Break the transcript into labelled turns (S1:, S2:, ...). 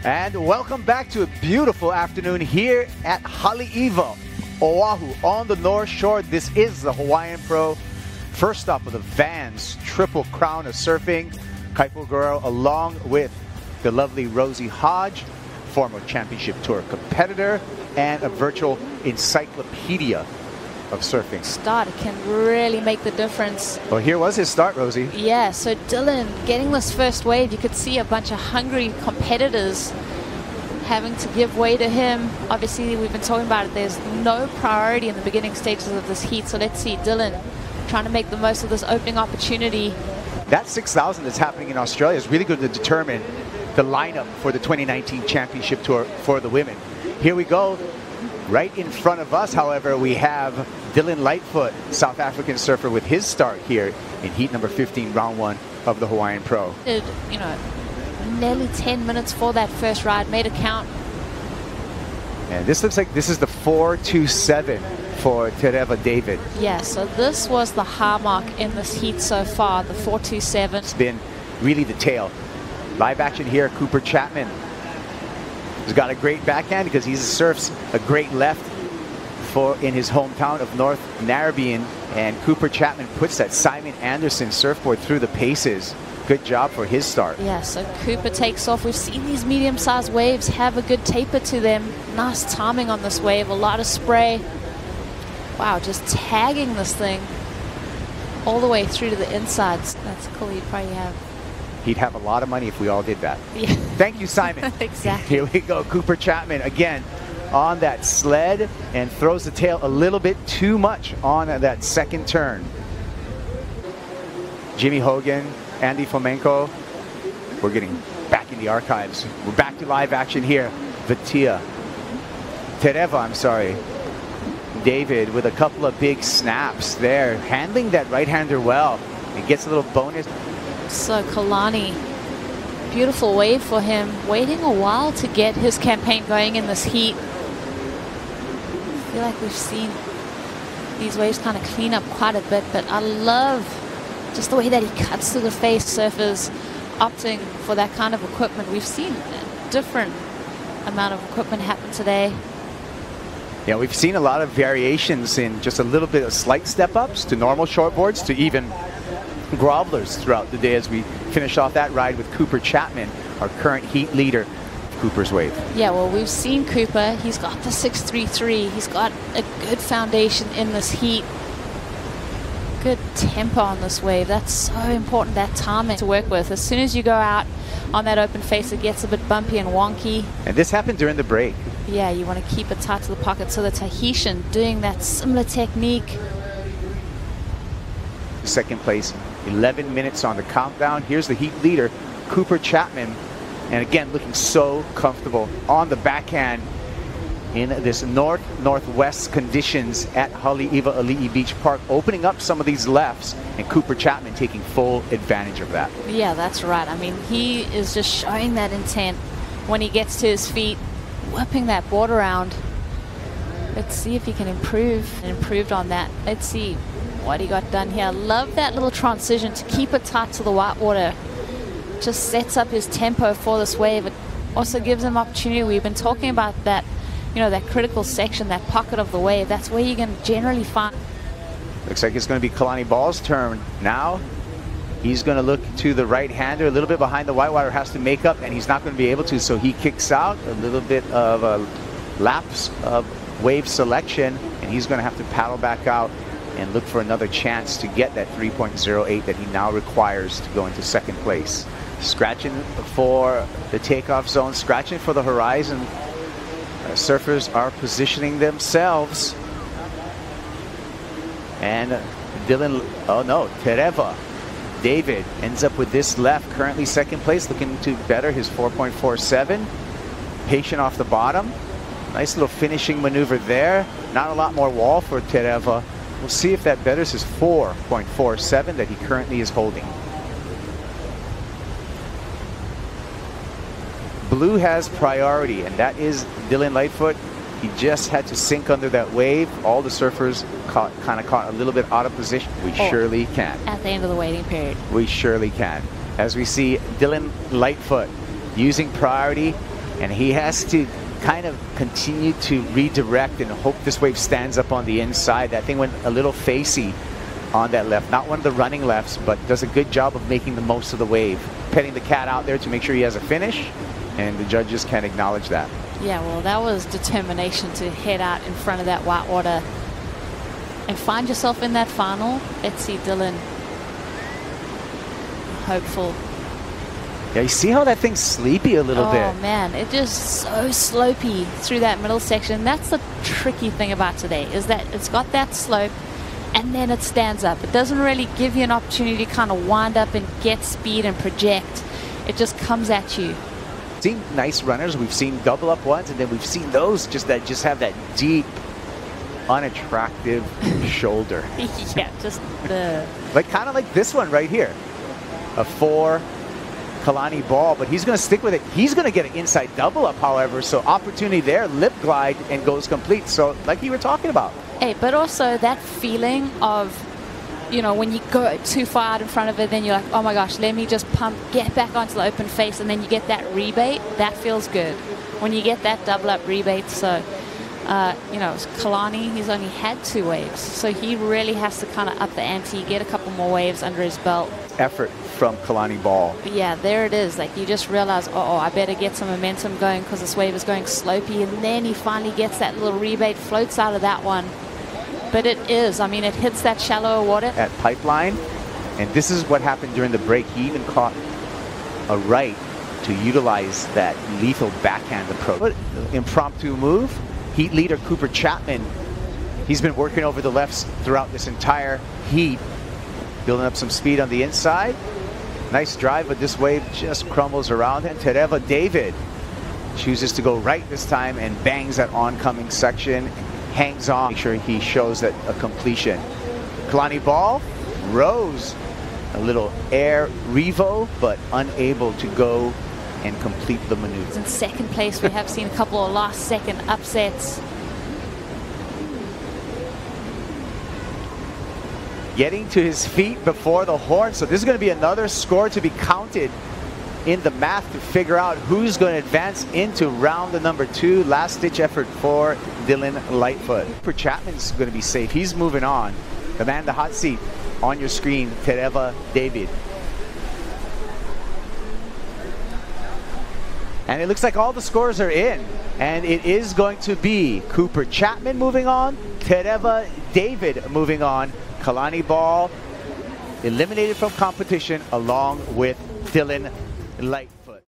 S1: And welcome back to a beautiful afternoon here at Haleiwa, Oahu, on the North Shore. This is the Hawaiian Pro. First stop of the Vans Triple Crown of Surfing. K.Ball girl, along with the lovely Rosie Hodge, former Championship Tour competitor and a virtual encyclopedia of surfing.
S2: Start can really make the difference.
S1: Well, here was his start, Rosie.
S2: Yeah, so Dylan getting this first wave, you could see a bunch of hungry competitors having to give way to him. Obviously, we've been talking about it. There's no priority in the beginning stages of this heat. So let's see Dylan trying to make the most of this opening opportunity.
S1: That 6,000 that's happening in Australia is really going to determine the lineup for the 2019 Championship Tour for the women. Here we go. Right in front of us, however, we have D.Lightfoot, South African surfer, with his start here in heat number 15, round 1 of the Hawaiian Pro.
S2: You know, nearly 10 minutes for that first ride, made a count.
S1: And this looks like this is the 4.27 for T.David.
S2: Yeah, so this was the high mark in this heat so far, the 4.27.
S1: It's been really the tail. Live action here, C.Chapman. He's got a great backhand because he surfs a great left in his hometown of North Narrabeen, and C.Chapman puts that Simon Anderson surfboard through the paces. Good job for his start.
S2: Yeah, so Cooper takes off. We've seen these medium-sized waves have a good taper to them. Nice timing on this wave, a lot of spray. Wow, just tagging this thing all the way through to the insides. That's cool. He'd probably have.
S1: He'd have a lot of money if we all did that.
S2: Yeah.
S1: Thank you, Simon.
S2: Exactly.
S1: Here we go. C.Chapman again on that sled and throws the tail a little bit too much on that second turn. Jimmy Hogan, Andy Fomenko. We're getting back in the archives. We're back to live action here. David with a couple of big snaps there, handling that right-hander well. He gets a little bonus.
S2: So Kalani, beautiful wave for him, waiting a while to get his campaign going in this heat. I feel like we've seen these waves kind of clean up quite a bit, but I love just the way that he cuts through the face. Surfers opting for that kind of equipment. We've seen a different amount of equipment happen today.
S1: Yeah, we've seen a lot of variations in just a little bit of slight step-ups to normal shortboards to even grovelers throughout the day as we finish off that ride with C.Chapman, our current heat leader, Cooper's wave.
S2: Yeah, well, we've seen Cooper. He's got the 6.33. He's got a good foundation in this heat. Good tempo on this wave. That's so important, that timing to work with. As soon as you go out on that open face, it gets a bit bumpy and wonky.
S1: And this happened during the break.
S2: Yeah, you want to keep it tight to the pocket. So the Tahitian doing that similar technique.
S1: Second place, 11 minutes on the countdown. Here's the heat leader, C.Chapman. And again, looking so comfortable on the backhand in this northwest conditions at Haleiwa Ali'i Beach Park, opening up some of these lefts, and C.Chapman taking full advantage of that.
S2: Yeah, that's right. I mean, he is just showing that intent when he gets to his feet, whipping that board around. Let's see if he can improve on that. Let's see what he got done here. Love that little transition to keep it tight to the whitewater. Just sets up his tempo for this wave. It also gives him opportunity. We've been talking about that, you know, that critical section, that pocket of the wave. That's where you can generally find.
S1: Looks like it's going to be Kalani Ball's turn now. He's going to look to the right-hander, a little bit behind the whitewater, has to make up, and he's not going to be able to, so he kicks out. A little bit of a lapse of wave selection, and he's going to have to paddle back out and look for another chance to get that 3.08 that he now requires to go into second place. Scratching for the takeoff zone, scratching for the horizon. Surfers are positioning themselves. And David ends up with this left, currently second place, looking to better his 4.47. Patient off the bottom. Nice little finishing maneuver there. Not a lot more wall for Tereva. We'll see if that betters his 4.47 that he currently is holding. Blue has priority, and that is D.Lightfoot. He just had to sink under that wave. All the surfers kind of caught a little bit out of position. We surely can.
S2: At the end of the waiting period.
S1: We surely can. As we see D.Lightfoot using priority And he has to kind of continue to redirect and hope this wave stands up on the inside. That thing went a little facey on that left. Not one of the running lefts, but does a good job of making the most of the wave. Petting the cat out there to make sure he has a finish, and the judges can acknowledge that.
S2: Yeah, well, that was determination to head out in front of that whitewater and find yourself in that final. Let's see Dylan. Hopeful.
S1: Yeah, you see how that thing's sleepy a little bit.
S2: Oh man, it just so slopey through that middle section. That's the tricky thing about today, is that it's got that slope and then it stands up. It doesn't really give you an opportunity to kind of wind up and get speed and project. It just comes at you.
S1: Seen nice runners. We've seen double up ones, and then we've seen those just have that deep, unattractive shoulder.
S2: Yeah, just the
S1: like kind of like this one right here. A 4 Kalani Ball, but he's going to stick with it. He's going to get an inside double up, however, so opportunity there, lip glide, and goes complete. So like you were talking about.
S2: Hey, but also that feeling of, you know, when you go too far out in front of it, then you're like, oh my gosh, let me just pump, get back onto the open face, and then you get that rebate. That feels good when you get that double up rebate. So, you know, Kalani, he's only had 2 waves, so he really has to kind of up the ante, get a couple more waves under his belt.
S1: Effort from Kalani Ball.
S2: But yeah, there it is. Like, you just realize, oh, I better get some momentum going because this wave is going slopey, and then he finally gets that little rebate, floats out of that one. But it is, I mean, it hits that shallower water.
S1: At Pipeline, and this is what happened during the break. He even caught a right to utilize that lethal backhand approach. But impromptu move. Heat leader C.Chapman, he's been working over the lefts throughout this entire heat, building up some speed on the inside. Nice drive, but this wave just crumbles around him. T.David chooses to go right this time and bangs that oncoming section, hangs on, make sure he shows that a completion. Kalani Ball rose a little air revo, but unable to go and complete the maneuver.
S2: In second place, we have seen a couple of last second upsets.
S1: Getting to his feet before the horn, so this is going to be another score to be counted in the math to figure out who's going to advance into round number 2. Last ditch effort for D.Lightfoot. C.Chapman's going to be safe. He's moving on. The man in the hot seat on your screen, T.David. And it looks like all the scores are in. And it is going to be C.Chapman moving on, T.David moving on, Kalani Ball eliminated from competition along with D.Lightfoot.